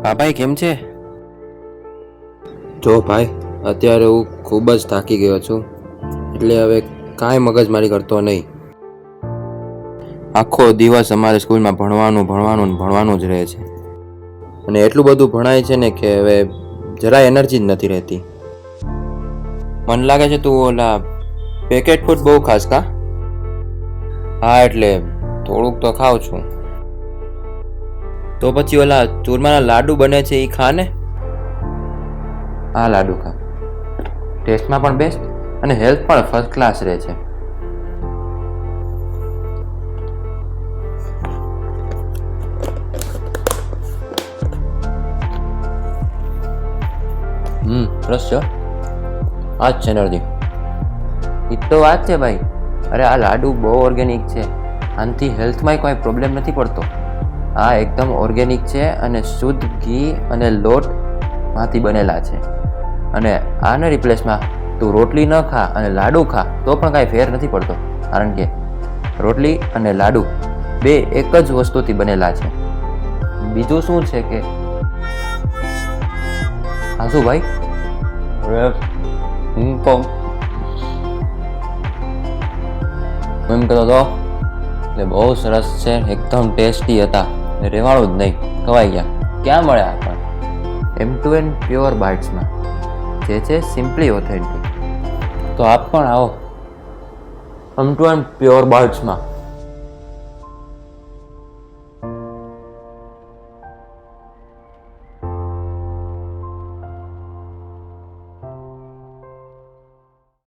હા ભાઈ, કેમ છે? જો ભાઈ, અત્યારે હું ખૂબ જ થાકી ગયો છું, એટલે હવે કાંઈ મગજમારી કરતો નહીં. આખો દિવસ અમારે સ્કૂલમાં ભણવાનું ભણવાનું ને ભણવાનું જ રહે છે. અને એટલું બધું ભણાય છે ને કે હવે જરાય એનર્જી જ નથી રહેતી. મને લાગે છે તું ઓલા પેકેટ ફૂડ બહુ ખાસ કા? હા, એટલે થોડુંક તો ખાઉં છું. તો પછી ઓલા ચૂરમાના લાડુ બને છે એ ખા ને. હા, લાડુ ખા. ટેસ્ટમાં પણ બેસ્ટ અને હેલ્થ પણ ફર્સ્ટ ક્લાસ રહે છે. સરસ છે. આ જ છે એનર્જી. એ તો વાત છે ભાઈ. અરે આ લાડુ બહુ ઓર્ગેનિક છે. આનાથી હેલ્થમાંય કોઈ પ્રોબ્લેમ નથી પડતો. આ એકદમ ઓર્ગેનિક છે અને શુદ્ધ ઘી અને લોટમાંથી બનેલા છે. અને આને રિપ્લેસમાં તું રોટલી ન ખા અને લાડુ ખા તો પણ કાંઈ ફેર નથી પડતો. કારણ કે રોટલી અને લાડુ બે એક જ વસ્તુથી બનેલા છે. બીજું શું છે કે હા શું ભાઈ? હું તો એમ કહેતો હતો કે બહુ સરસ છે, એકદમ ટેસ્ટી હતા. રહેવાનું જ નહીં, ખવાઈ ગયા. ક્યાં મળે આપણને? M2N પ્યોર બાઇટ્સમાં, જે છે સિમ્પલી ઓથેન્ટિક. તો આપ પણ આવો M2N પ્યોર બાઇટ્સમાં.